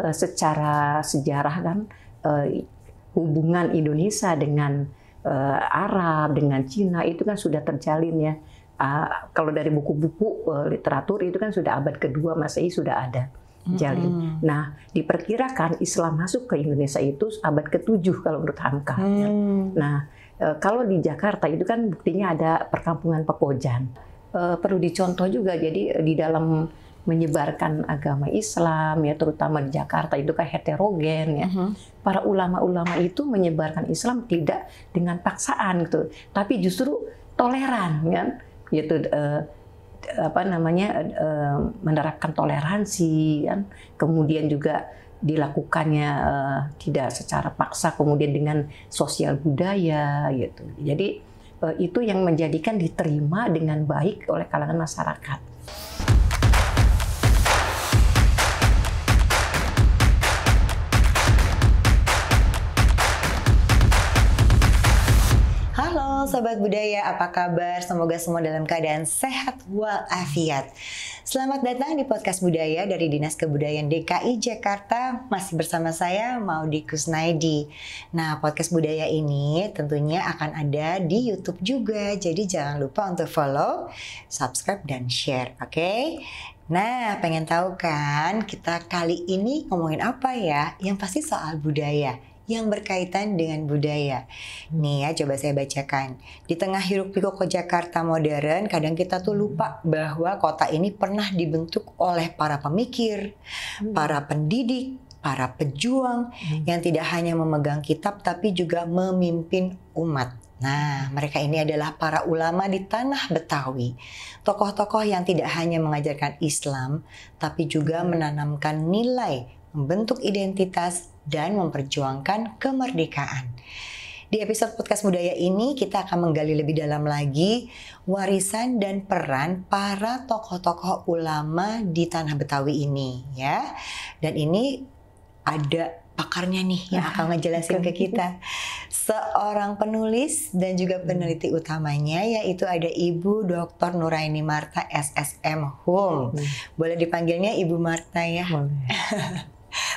secara sejarah kan hubungan Indonesia dengan Arab, dengan Cina itu kan sudah terjalin ya. Kalau dari buku-buku literatur itu kan sudah abad kedua Masehi sudah ada jalin. Nah, diperkirakan Islam masuk ke Indonesia itu abad ke-7 kalau menurut Hamka. Nah, kalau di Jakarta itu kan buktinya ada perkampungan Pekojan. Perlu dicontoh juga, jadi di dalam menyebarkan agama Islam ya, terutama di Jakarta itu kan heterogen ya. Para ulama-ulama itu menyebarkan Islam tidak dengan paksaan gitu, tapi justru toleran kan, yaitu menerapkan toleransi kan, kemudian juga dilakukannya tidak secara paksa, kemudian dengan sosial budaya gitu. Jadi itu yang menjadikan diterima dengan baik oleh kalangan masyarakat. Halo Sobat Budaya, apa kabar? Semoga semua dalam keadaan sehat walafiat. Selamat datang di Podcast Budaya dari Dinas Kebudayaan DKI Jakarta. Masih bersama saya, Maudy Kusnaidi. Nah, Podcast Budaya ini tentunya akan ada di YouTube juga. Jadi jangan lupa untuk follow, subscribe, dan share, oke? Nah, pengen tahu kan kita kali ini ngomongin apa ya? Yang pasti soal budaya yang berkaitan dengan budaya. Nih ya, coba saya bacakan. Di tengah hiruk-pikuk Jakarta modern, kadang kita tuh lupa bahwa kota ini pernah dibentuk oleh para pemikir, para pendidik, para pejuang yang tidak hanya memegang kitab tapi juga memimpin umat. Nah, mereka ini adalah para ulama di tanah Betawi. Tokoh-tokoh yang tidak hanya mengajarkan Islam, tapi juga menanamkan nilai, membentuk identitas, dan memperjuangkan kemerdekaan. Di episode Podcast Budaya ini kita akan menggali lebih dalam lagi warisan dan peran para tokoh-tokoh ulama di tanah Betawi ini ya. Dan ini ada pakarnya nih yang akan ngejelasin ke kita. Seorang penulis dan juga peneliti utamanya, yaitu ada Ibu Dr. Nuraini Marta SSM Hum. Boleh dipanggilnya Ibu Marta ya?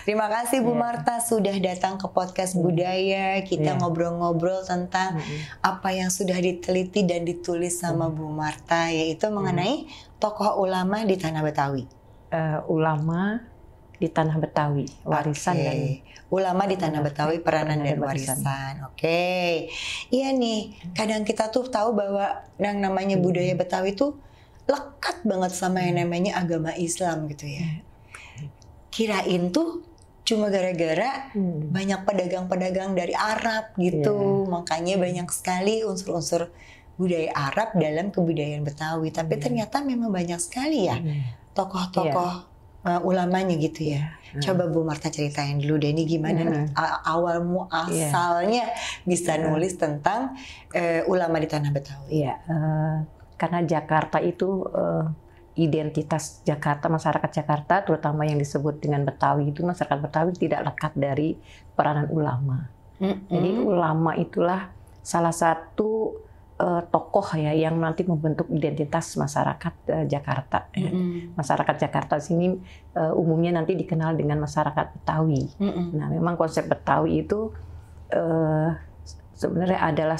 Terima kasih Bu Marta sudah datang ke Podcast Budaya. Kita ngobrol-ngobrol tentang apa yang sudah diteliti dan ditulis sama Bu Marta, yaitu mengenai tokoh ulama di tanah Betawi. Ulama di tanah Betawi, warisan dan ulama di tanah Betawi, peranan dan warisan. Iya nih, kadang kita tuh tahu bahwa yang namanya budaya Betawi tuh lekat banget sama yang namanya agama Islam gitu ya. Kirain tuh cuma gara-gara banyak pedagang-pedagang dari Arab gitu, makanya banyak sekali unsur-unsur budaya Arab dalam kebudayaan Betawi. Tapi ternyata memang banyak sekali ya tokoh-tokoh ulamanya gitu ya. Coba Bu Marta ceritain dulu deh, ini gimana nih awal muasalnya bisa nulis tentang ulama di tanah Betawi. Karena Jakarta itu identitas Jakarta, masyarakat Jakarta terutama yang disebut dengan Betawi itu, masyarakat Betawi tidak lekat dari peranan ulama. Jadi ulama itulah salah satu tokoh ya yang nanti membentuk identitas masyarakat Jakarta. Masyarakat Jakarta sini umumnya nanti dikenal dengan masyarakat Betawi. Nah, memang konsep Betawi itu sebenarnya adalah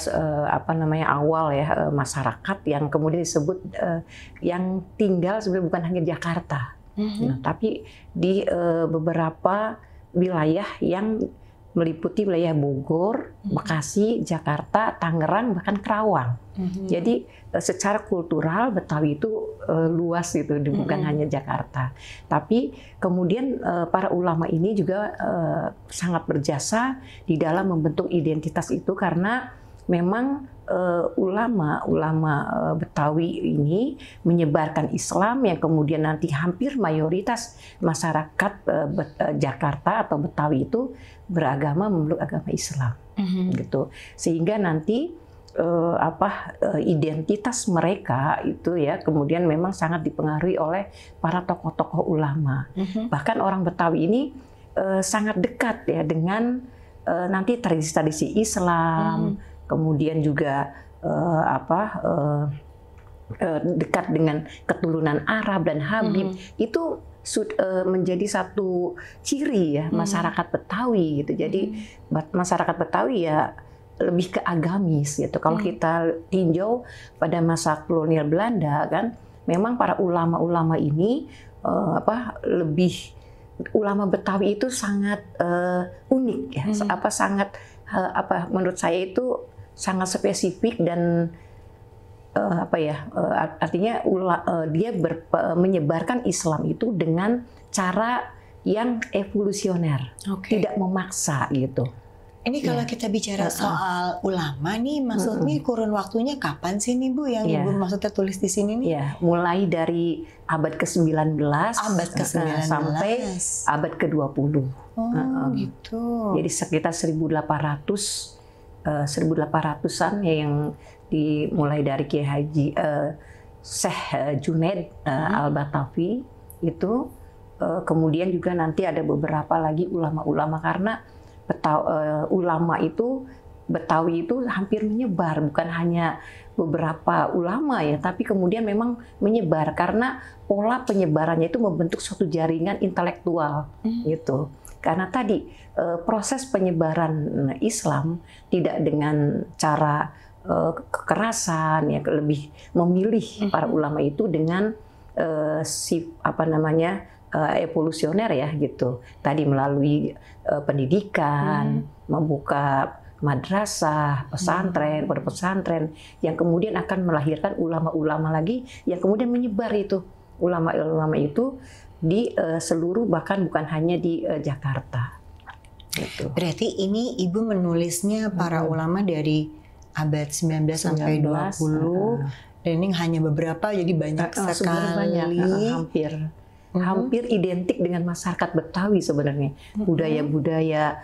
awal ya masyarakat yang kemudian disebut yang tinggal sebenarnya bukan hanya Jakarta, tapi di beberapa wilayah yang meliputi wilayah Bogor, Bekasi, Jakarta, Tangerang, bahkan Kerawang. Jadi secara kultural Betawi itu luas gitu, bukan hanya Jakarta. Tapi kemudian para ulama ini juga sangat berjasa di dalam membentuk identitas itu, karena memang ulama Betawi ini menyebarkan Islam yang kemudian nanti hampir mayoritas masyarakat Jakarta atau Betawi itu beragama memeluk agama Islam, gitu. Sehingga nanti identitas mereka itu ya kemudian memang sangat dipengaruhi oleh para tokoh-tokoh ulama. Bahkan orang Betawi ini sangat dekat ya dengan nanti tradisi-tradisi Islam, kemudian juga dekat dengan keturunan Arab dan Habib. Itu menjadi satu ciri ya masyarakat Betawi gitu. Jadi masyarakat Betawi ya lebih ke agamis gitu. Kalau kita tinjau pada masa kolonial Belanda kan, memang para ulama-ulama ini ulama Betawi itu sangat unik ya, sangat menurut saya itu sangat spesifik dan artinya dia menyebarkan Islam itu dengan cara yang evolusioner, tidak memaksa gitu. Ini kalau kita bicara soal ulama nih, maksudnya kurun waktunya kapan sih nih Bu yang Ibu maksudnya tulis di sini nih? Ya, mulai dari abad ke-19 sampai abad ke-20. Gitu. Jadi sekitar 1800-an ya, yang dimulai dari Kiai Haji Syekh Junaid Al-Batavi itu, kemudian juga nanti ada beberapa lagi ulama-ulama, karena ulama itu Betawi itu hampir menyebar, bukan hanya beberapa ulama ya, tapi kemudian memang menyebar karena pola penyebarannya itu membentuk suatu jaringan intelektual gitu. Karena tadi proses penyebaran Islam tidak dengan cara kekerasan ya, lebih memilih para ulama itu dengan evolusioner ya gitu. Tadi melalui pendidikan, membuka madrasah, pesantren, pondok pesantren yang kemudian akan melahirkan ulama-ulama lagi yang kemudian menyebar itu. Ulama-ulama itu di seluruh, bahkan bukan hanya di Jakarta. Gitu. Berarti ini Ibu menulisnya para ulama dari abad 19 sampai 20 dan ini hanya beberapa, jadi banyak sekali. Hampir identik dengan masyarakat Betawi sebenarnya. Budaya-budaya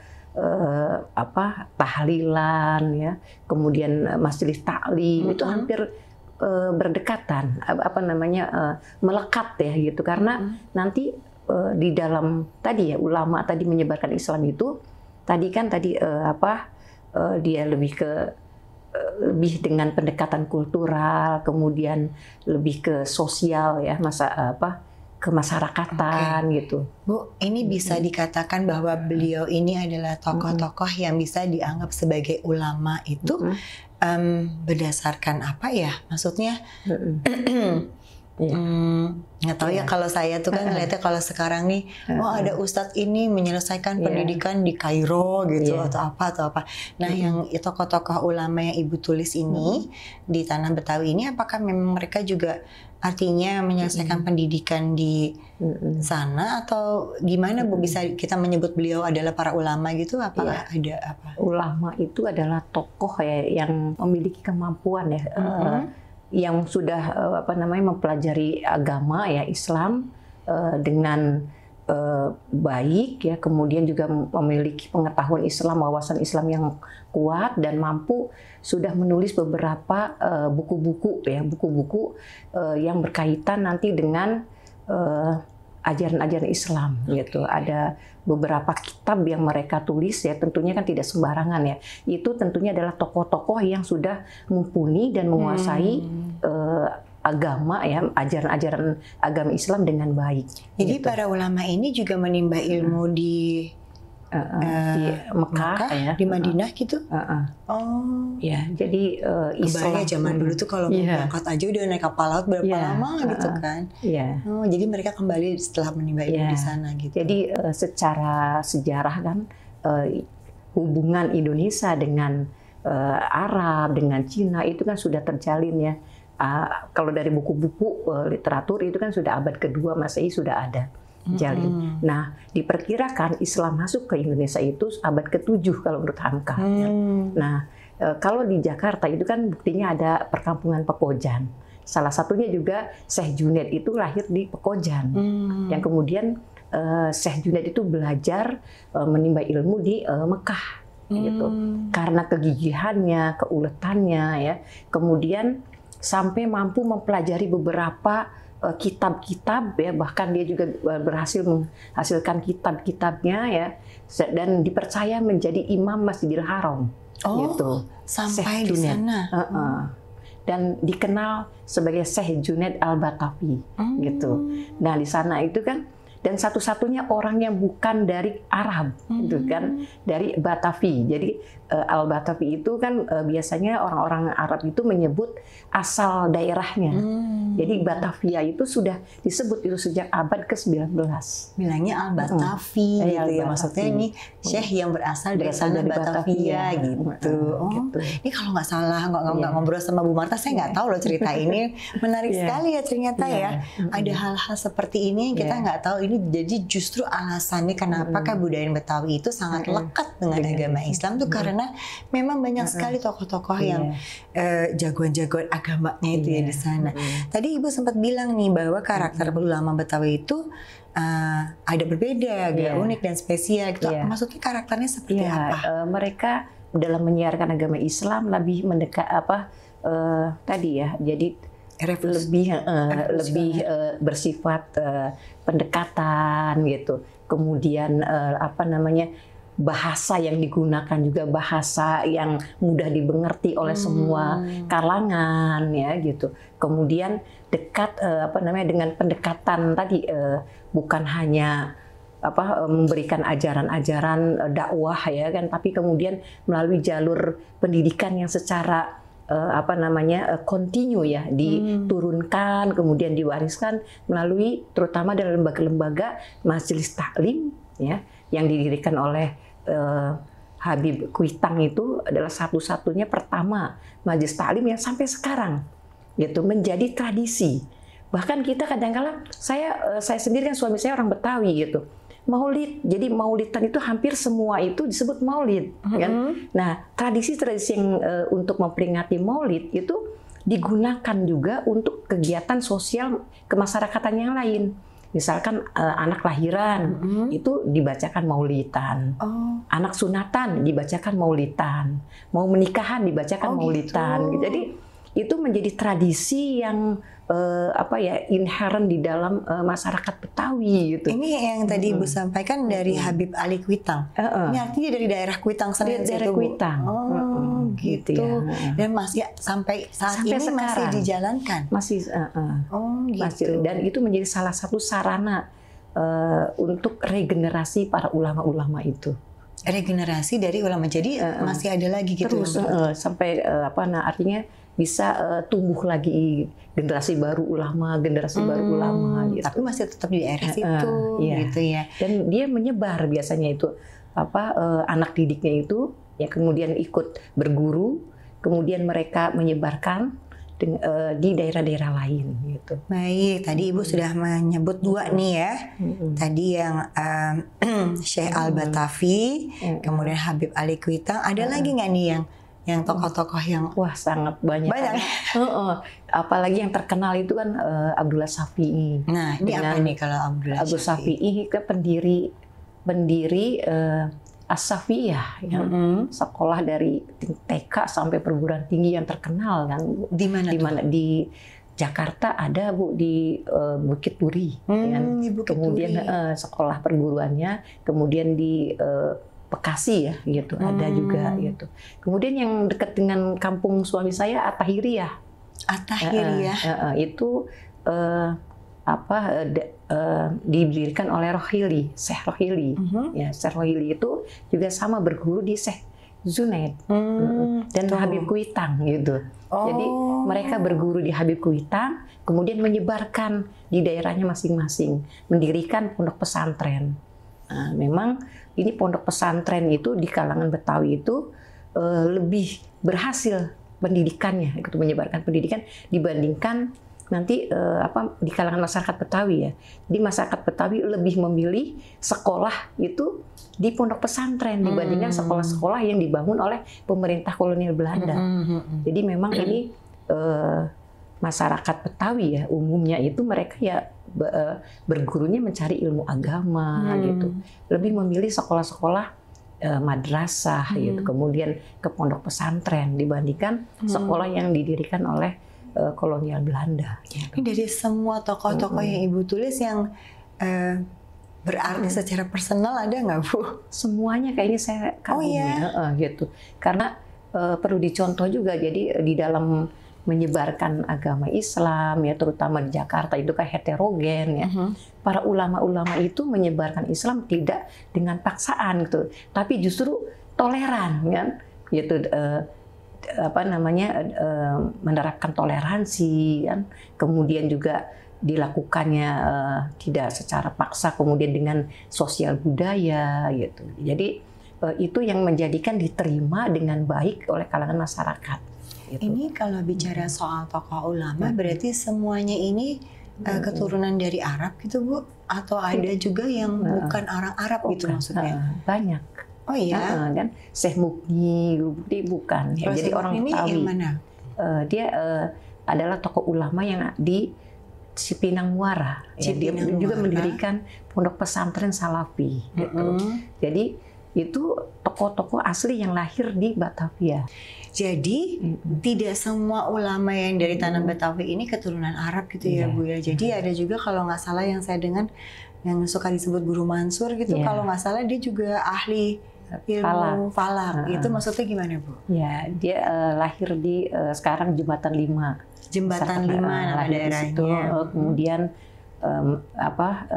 tahlilan ya, kemudian majelis taklim itu hampir berdekatan, melekat ya gitu. Karena nanti di dalam tadi ya, ulama tadi menyebarkan Islam itu dia lebih dengan pendekatan kultural, kemudian lebih ke sosial ya, kemasyarakatan gitu. Bu, ini bisa dikatakan bahwa beliau ini adalah tokoh-tokoh yang bisa dianggap sebagai ulama itu berdasarkan apa ya? Maksudnya nggak tahu ya, kalau saya tuh kan ngeliatnya kalau sekarang nih, ada ustadz ini menyelesaikan pendidikan di Kairo gitu atau apa. Nah, yang tokoh-tokoh ulama yang Ibu tulis ini di tanah Betawi ini, apakah memang mereka juga artinya menyelesaikan pendidikan di sana atau gimana Bu, bisa kita menyebut beliau adalah para ulama gitu? Apakah ada apa? Ulama itu adalah tokoh ya yang memiliki kemampuan ya, yang sudah mempelajari agama ya Islam dengan baik ya, kemudian juga memiliki pengetahuan Islam, wawasan Islam yang kuat, dan mampu sudah menulis beberapa buku-buku yang berkaitan nanti dengan ajaran-ajaran Islam gitu. Ada beberapa kitab yang mereka tulis ya, tentunya kan tidak sembarangan ya. Itu tentunya adalah tokoh-tokoh yang sudah mumpuni dan menguasai agama ya, ajaran-ajaran agama Islam dengan baik. Jadi gitu. para ulama ini juga menimba ilmu di Mekah ya, di Madinah gitu. Oh. Ya, jadi Islam zaman dulu tuh kalau mau berangkat aja udah naik kapal laut berapa lama gitu kan. Oh, jadi mereka kembali setelah menimba ilmu di sana gitu. Jadi secara sejarah kan hubungan Indonesia dengan Arab, dengan Cina itu kan sudah terjalin ya. Kalau dari buku-buku literatur itu kan sudah abad kedua Masehi sudah ada jalin. Nah, diperkirakan Islam masuk ke Indonesia itu abad ke-7 kalau menurut Hamka. Nah, kalau di Jakarta itu kan buktinya ada perkampungan Pekojan. Salah satunya juga Syekh Junaid itu lahir di Pekojan. Yang kemudian Syekh Junaid itu belajar menimba ilmu di Mekah gitu. Karena kegigihannya, keuletannya ya. Kemudian sampai mampu mempelajari beberapa kitab-kitab ya, bahkan dia juga berhasil menghasilkan kitab-kitabnya ya, dan dipercaya menjadi imam Masjidil Haram gitu. Sampai di sana. Dan dikenal sebagai Syekh Junaid Al-Batavi gitu. Nah, di sana itu kan dan satu-satunya orang yang bukan dari Arab, gitu kan, dari Batavi. Jadi Al-Batavi itu kan biasanya orang-orang Arab itu menyebut asal daerahnya. Jadi Batavia itu sudah disebut itu sejak abad ke-19. Bilangnya Al-Batavi gitu ya, maksudnya ini Syekh yang berasal dari sana Batavia gitu. Gitu. Ini kalau nggak salah nggak ngobrol sama Bu Marta, saya nggak tahu loh cerita ini. Menarik sekali ya ternyata ya. Ada hal-hal seperti ini yang kita nggak tahu. Ini jadi justru alasannya kenapa kebudayaan Betawi itu sangat lekat dengan agama Islam tuh karena memang banyak sekali tokoh-tokoh yang jagoan-jagoan agamanya itu ya di sana. Tadi Ibu sempat bilang nih bahwa karakter ulama Betawi itu ada berbeda, agak unik dan spesial gitu. Maksudnya karakternya seperti apa? Mereka dalam menyiarkan agama Islam lebih mendekat tadi ya. Jadi lebih bersifat pendekatan gitu. Kemudian bahasa yang digunakan juga bahasa yang mudah dimengerti oleh semua kalangan ya gitu. Kemudian dekat dengan pendekatan tadi bukan hanya memberikan ajaran-ajaran dakwah ya kan, tapi kemudian melalui jalur pendidikan yang secara kontinu ya, diturunkan kemudian diwariskan melalui terutama dalam lembaga-lembaga majelis taklim ya yang didirikan oleh Habib Kuitang. Itu adalah satu-satunya pertama majelis taklim yang sampai sekarang gitu menjadi tradisi. Bahkan kita kadang-kala saya sendiri kan suami saya orang Betawi gitu. Maulid, jadi maulidan itu hampir semua itu disebut maulid, kan? Nah, tradisi-tradisi yang untuk memperingati maulid itu digunakan juga untuk kegiatan sosial kemasyarakatan yang lain. Misalkan anak lahiran itu dibacakan maulidan, anak sunatan dibacakan maulidan, mau menikahan dibacakan maulidan. Gitu. Jadi itu menjadi tradisi yang inherent di dalam masyarakat Betawi gitu. Ini yang tadi Ibu sampaikan dari Habib Ali Kuitang. Ini artinya dari daerah Kuitang sendiri. Daerah Kuitang. Gitu ya. Dan masih sampai saat ini sekarang masih dijalankan. Masih. Gitu. Masih. Dan itu menjadi salah satu sarana untuk regenerasi para ulama-ulama itu. Regenerasi dari ulama. Jadi masih ada lagi gitu. Terus sampai artinya bisa tumbuh lagi generasi baru ulama gitu. Tapi masih tetap di daerah situ gitu ya. Dan dia menyebar biasanya itu anak didiknya itu ya kemudian ikut berguru, kemudian mereka menyebarkan di daerah-daerah lain gitu. Baik, tadi Ibu sudah menyebut dua nih ya. Tadi yang Syekh Al-Batavi, kemudian Habib Ali Kuitang. Ada lagi nggak nih yang tokoh-tokoh yang sangat banyak. Apalagi yang terkenal itu kan Abdullah Syafi'i. Nah, ini apa nih kalau Abdullah Syafi'i ke pendiri As-Safiyah yang sekolah dari TK sampai perguruan tinggi yang terkenal kan. Di mana? Di Jakarta ada Bu di Bukit Duri. Di Bukit kemudian Duri. Sekolah perguruannya, kemudian di Bekasi ya gitu ada juga gitu. Kemudian yang dekat dengan kampung suami saya At-Tahiriyah. Itu didirikan oleh Rohili, Syekh Rohili. Ya, Syekh Rohili itu juga sama berguru di Syekh Zunaid dan Habib Kuitang gitu. Jadi mereka berguru di Habib Kuitang, kemudian menyebarkan di daerahnya masing-masing, mendirikan pondok pesantren. Nah, memang ini pondok pesantren itu di kalangan Betawi itu lebih berhasil pendidikannya, itu menyebarkan pendidikan dibandingkan nanti di kalangan masyarakat Betawi ya. Jadi masyarakat Betawi lebih memilih sekolah itu di pondok pesantren dibandingkan sekolah-sekolah yang dibangun oleh pemerintah kolonial Belanda. Jadi memang ini masyarakat Betawi ya umumnya itu mereka ya bergurunya mencari ilmu agama gitu. Lebih memilih sekolah-sekolah madrasah gitu, kemudian ke pondok pesantren dibandingkan sekolah yang didirikan oleh kolonial Belanda. Ini dari semua tokoh-tokoh yang Ibu tulis yang berarti secara personal ada nggak Bu? Semuanya kayaknya saya kagum gitu. Karena perlu dicontoh juga. Jadi di dalam menyebarkan agama Islam ya, terutama di Jakarta itu kan heterogen ya. Para ulama-ulama itu menyebarkan Islam tidak dengan paksaan gitu, tapi justru toleran kan, gitu. Menerapkan toleransi kan, kemudian juga dilakukannya tidak secara paksa, kemudian dengan sosial budaya gitu. Jadi itu yang menjadikan diterima dengan baik oleh kalangan masyarakat gitu. Ini kalau bicara soal tokoh ulama berarti semuanya ini keturunan dari Arab gitu Bu, atau ada juga yang bukan orang Arab gitu maksudnya? Banyak. Oh iya, dan Syekh Mukni bukan. Ya, jadi orang Betawi. Yang mana? Dia adalah tokoh ulama yang di Cipinang Muara. Dia juga mendirikan pondok pesantren Salafi. Gitu. Jadi itu tokoh-tokoh asli yang lahir di Batavia. Jadi tidak semua ulama yang dari tanah Betawi ini keturunan Arab gitu ya Bu ya. Jadi ada juga kalau nggak salah yang saya dengar yang suka disebut Guru Mansur gitu. Kalau nggak salah dia juga ahli ilmu falak. Itu maksudnya gimana Bu? Ya, dia lahir di sekarang Jembatan 5. Jembatan 5 nama daerahnya. Kemudian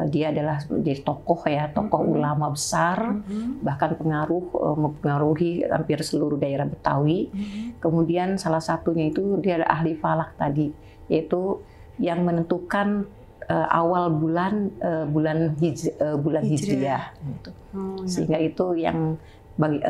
dia adalah menjadi tokoh ya, tokoh ulama besar, bahkan mempengaruhi hampir seluruh daerah Betawi. Kemudian salah satunya itu dia adalah ahli falak tadi, yaitu yang menentukan awal bulan Hijriah. Gitu. Sehingga itu yang bagi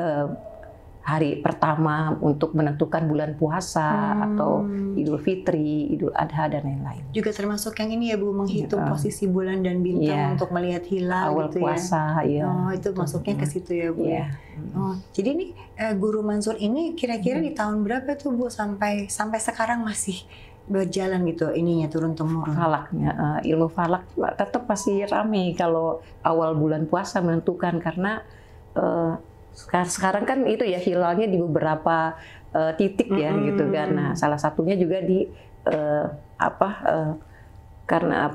hari pertama untuk menentukan bulan puasa atau Idul Fitri, Idul Adha dan lain-lain. Juga termasuk yang ini ya Bu, menghitung posisi bulan dan bintang untuk melihat hilal awal gitu puasa, ya. Oh, itu masuknya ke situ ya Bu ya. Oh, jadi nih Guru Mansur ini kira-kira di tahun berapa tuh Bu sampai sekarang masih berjalan gitu ininya turun temurun? Falaknya, ilmu falak tetap masih ramai kalau awal bulan puasa menentukan, karena sekarang kan itu ya hilalnya di beberapa titik ya gitu kan. Nah, salah satunya juga di karena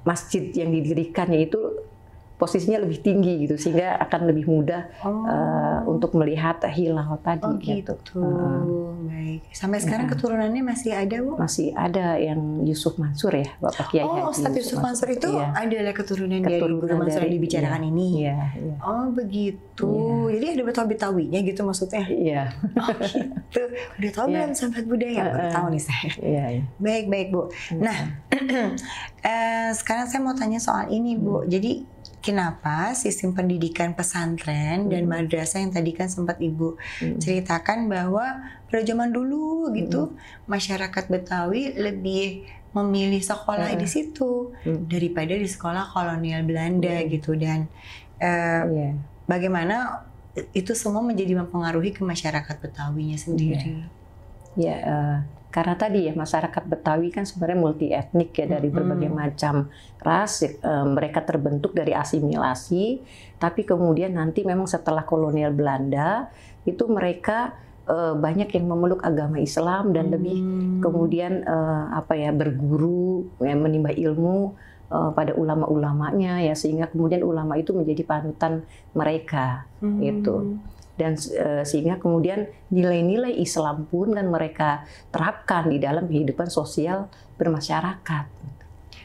masjid yang didirikannya itu posisinya lebih tinggi gitu, sehingga akan lebih mudah untuk melihat hilal tadi. Gitu. Baik. Sampai sekarang keturunannya masih ada Bu? Masih ada yang Yusuf Mansur ya, Bapak Kiai Haji Ustadz Yusuf Mansur itu adalah keturunan dari Guru Mansur yang dibicarakan ini. Oh begitu. Jadi ada Betawi-Betawinya gitu maksudnya? Iya. Oh gitu. Udah tahu belum sahabat budaya? Baru tahu nih saya. Baik Bu. Nah, sekarang saya mau tanya soal ini Bu. Jadi kenapa sistem pendidikan pesantren dan madrasah yang tadi kan sempat Ibu ceritakan bahwa pada zaman dulu gitu masyarakat Betawi lebih memilih sekolah di situ daripada di sekolah kolonial Belanda gitu, dan bagaimana itu semua menjadi mempengaruhi ke masyarakat Betawinya sendiri? Karena tadi ya masyarakat Betawi kan sebenarnya multi etnik ya, dari berbagai macam ras, mereka terbentuk dari asimilasi, tapi kemudian nanti memang setelah kolonial Belanda itu mereka banyak yang memeluk agama Islam dan lebih kemudian berguru, menimba ilmu pada ulama-ulamanya ya, sehingga kemudian ulama itu menjadi panutan mereka gitu. Dan sehingga kemudian nilai-nilai Islam pun kan mereka terapkan di dalam kehidupan sosial bermasyarakat.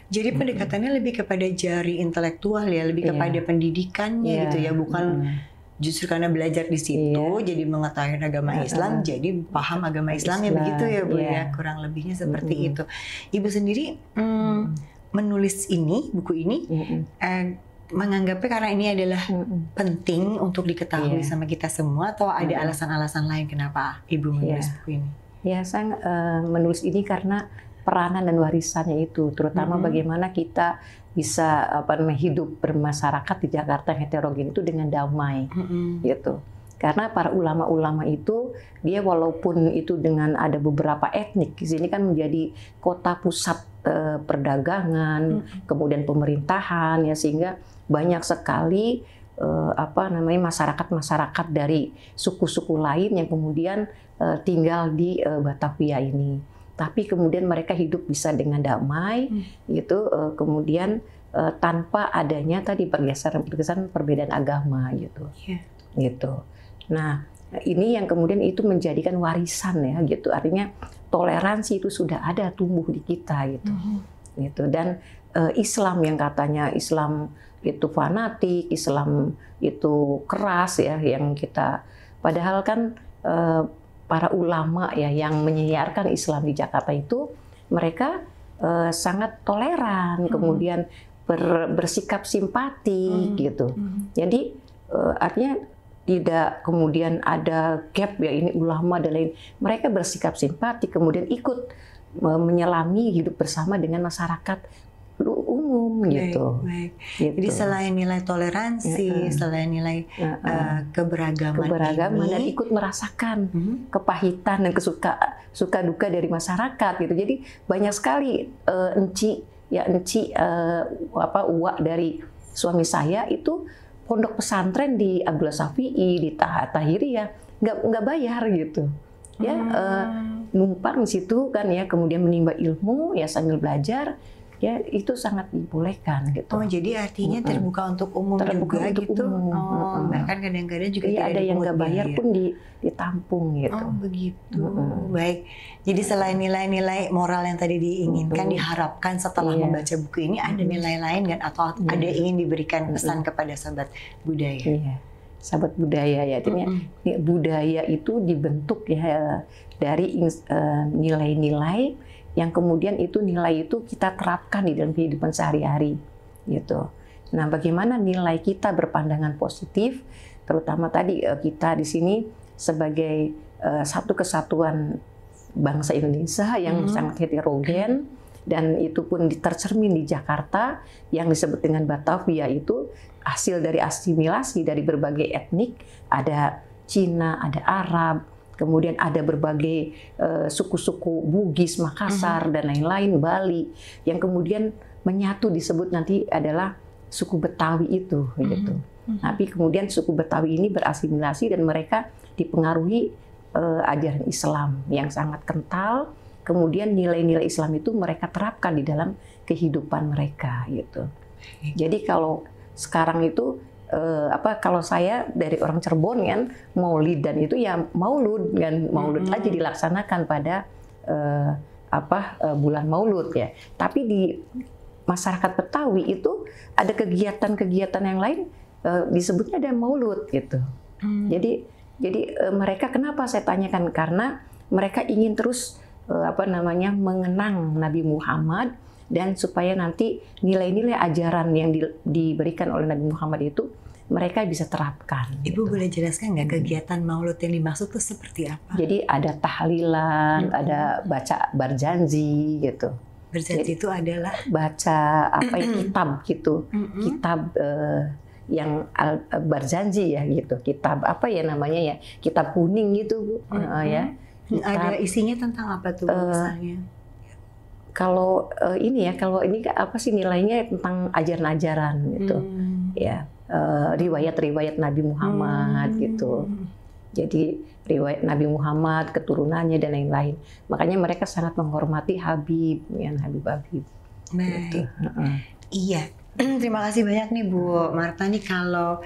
Jadi pendekatannya lebih kepada jari intelektual ya, lebih kepada pendidikannya gitu ya, bukan justru karena belajar di situ jadi mengetahui agama Islam, jadi paham agama Islamnya begitu ya Bu ya, kurang lebihnya seperti itu. Ibu sendiri menulis buku ini menganggapnya karena ini adalah penting untuk diketahui sama kita semua, atau ada alasan-alasan lain kenapa Ibu menulis buku ini? Ya, saya menulis ini karena peranan dan warisannya itu, terutama bagaimana kita bisa hidup bermasyarakat di Jakarta yang heterogen itu dengan damai, gitu. Karena para ulama-ulama itu, dia walaupun itu dengan ada beberapa etnik, di sini kan menjadi kota pusat perdagangan, kemudian pemerintahan ya, sehingga banyak sekali masyarakat dari suku-suku lain yang kemudian tinggal di Batavia ini. Tapi kemudian mereka hidup bisa dengan damai, gitu. Kemudian tanpa adanya tadi pergeseran perbedaan agama, gitu. Gitu. Nah, Nah, ini yang kemudian itu menjadikan warisan ya gitu. Artinya toleransi itu sudah ada tumbuh di kita gitu. Gitu. Dan Islam yang katanya Islam itu fanatik, Islam itu keras ya yang kita, padahal kan para ulama ya yang menyiarkan Islam di Jakarta itu mereka sangat toleran, kemudian bersikap simpati gitu. Jadi artinya tidak kemudian ada gap ya ini ulama dan lain. Mereka bersikap simpati kemudian ikut menyelami hidup bersama dengan masyarakat umum gitu. Baik. Gitu. Jadi selain nilai toleransi, selain nilai keberagaman dan ikut merasakan kepahitan dan suka duka dari masyarakat gitu. Jadi banyak sekali uak dari suami saya itu pondok pesantren di Abdullah Syafi'i, di Tahiriyah nggak bayar gitu. Ya numpang di situ kan ya, kemudian menimba ilmu ya sambil belajar. Ya itu sangat dibolehkan gitu. Oh jadi artinya terbuka untuk umum juga untuk gitu. Umum. Bahkan kadang-kadang juga ada yang nggak bayar pun ditampung gitu. Oh begitu. Baik. Jadi selain nilai-nilai moral yang tadi diinginkan, diharapkan setelah membaca buku ini ada nilai lain kan, atau ada ingin diberikan pesan kepada sahabat budaya? Iya. Sahabat budaya ya, artinya budaya itu dibentuk ya dari nilai-nilai yang kemudian itu nilai itu kita terapkan di dalam kehidupan sehari-hari gitu. Nah, bagaimana nilai kita berpandangan positif, terutama tadi kita di sini sebagai satu kesatuan bangsa Indonesia yang sangat heterogen, dan itu pun tercermin di Jakarta yang disebut dengan Batavia, itu hasil dari asimilasi dari berbagai etnik, ada Cina, ada Arab, kemudian ada berbagai suku-suku Bugis, Makassar, dan lain-lain, Bali, yang kemudian menyatu disebut nanti adalah suku Betawi itu. Gitu. Tapi kemudian suku Betawi ini berasimilasi dan mereka dipengaruhi ajaran Islam yang sangat kental, kemudian nilai-nilai Islam itu mereka terapkan di dalam kehidupan mereka. Gitu. Jadi kalau sekarang itu kalau saya dari orang Cirebon kan Maulid dan itu ya Maulud kan, Maulud aja dilaksanakan pada bulan Maulud ya. Tapi di masyarakat Betawi itu ada kegiatan-kegiatan yang lain disebutnya ada Maulud gitu. Jadi mereka, kenapa saya tanyakan, karena mereka ingin terus mengenang Nabi Muhammad, dan supaya nanti nilai-nilai ajaran yang diberikan oleh Nabi Muhammad itu mereka bisa terapkan. Ibu boleh jelaskan nggak kegiatan Maulud yang dimaksud itu seperti apa? Jadi ada tahlilan, ada baca berjanji gitu. Berjanji itu adalah baca kitab gitu, kitab yang berjanji ya gitu, kitab kitab kuning gitu ya. Ada isinya tentang apa tuh misalnya? Kalau ini apa sih nilainya tentang ajaran-ajaran gitu, ya riwayat-riwayat Nabi Muhammad gitu. Jadi riwayat Nabi Muhammad, keturunannya dan lain-lain. Makanya mereka sangat menghormati Habib, ya Habib. Baik. Gitu. Iya. Terima kasih banyak nih Bu Marta nih. Kalau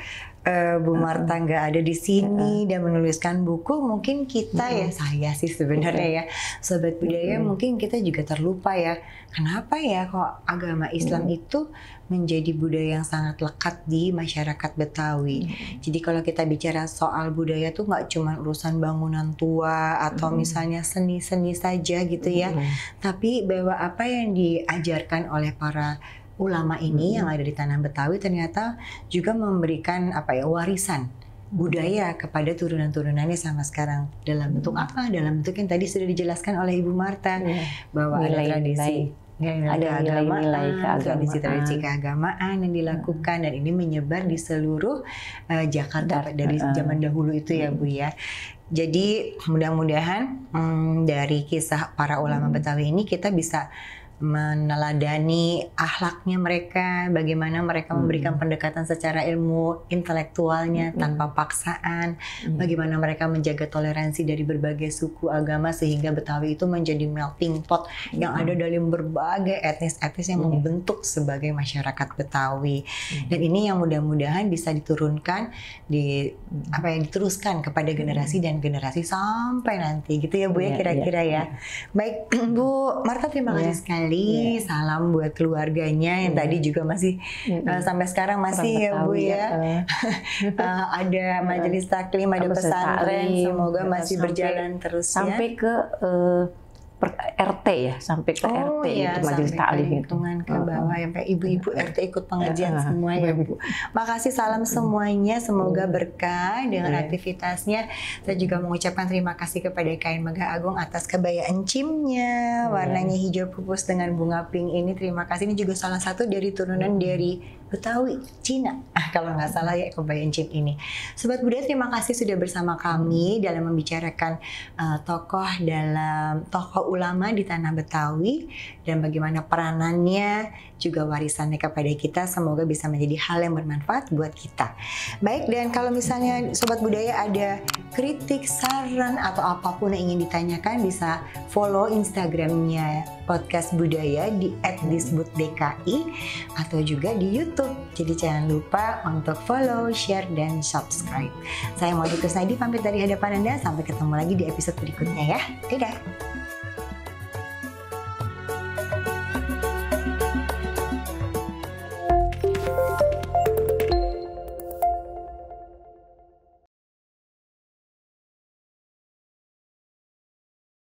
Bu Marta nggak ada di sini dan menuliskan buku, mungkin kita saya sih sebenarnya ya Sobat Budaya, mungkin kita juga terlupa ya. Kenapa ya kok agama Islam itu menjadi budaya yang sangat lekat di masyarakat Betawi. Jadi kalau kita bicara soal budaya tuh nggak cuma urusan bangunan tua atau misalnya seni-seni saja gitu ya, tapi bahwa apa yang diajarkan oleh para ulama ini yang ada di tanah Betawi ternyata juga memberikan warisan budaya kepada turunan-turunannya sama sekarang. Dalam bentuk apa? Dalam bentuk yang tadi sudah dijelaskan oleh Ibu Marta, bahwa ada tradisi, ada nilai-nilai tradisi keagamaan yang dilakukan, dan ini menyebar di seluruh Jakarta dari zaman dahulu itu ya Bu ya. Jadi mudah-mudahan dari kisah para ulama Betawi ini kita bisa meneladani akhlaknya mereka, bagaimana mereka memberikan pendekatan secara ilmu intelektualnya tanpa paksaan, bagaimana mereka menjaga toleransi dari berbagai suku agama sehingga Betawi itu menjadi melting pot yang ada dalam berbagai etnis-etnis yang membentuk sebagai masyarakat Betawi. Dan ini yang mudah-mudahan bisa diturunkan diteruskan kepada generasi dan generasi sampai nanti gitu ya Bu ya, kira-kira ya. Baik Bu Martha, terima kasih sekali. Salam buat keluarganya yang tadi juga masih sampai sekarang masih ya Bu ya. Ada majelis taklim, ada pesantren, semoga masih berjalan terus sampai ke RT ya, sampai ke RT itu majelis taklim itu ke bawah ya, ibu-ibu RT ikut pengajian semua ya Bu. Makasih, salam semuanya, semoga berkah dengan aktivitasnya. Saya juga mengucapkan terima kasih kepada Kain Megah Agung atas kebaya encimnya, warnanya hijau pupus dengan bunga pink ini. Terima kasih, ini juga salah satu dari turunan dari Betawi, Cina, kalau nggak salah ya kebaya encim ini. Sobat Budaya, terima kasih sudah bersama kami dalam membicarakan tokoh ulama di tanah Betawi dan bagaimana peranannya juga warisannya kepada kita. Semoga bisa menjadi hal yang bermanfaat buat kita. Baik, dan kalau misalnya Sobat Budaya ada kritik, saran atau apapun yang ingin ditanyakan, bisa follow Instagramnya Podcast Budaya di @disbud_dki atau juga di YouTube. Jadi jangan lupa untuk follow, share, dan subscribe. Saya Maudie Kusnadi pamit dari hadapan Anda. Sampai ketemu lagi di episode berikutnya ya. Dadah.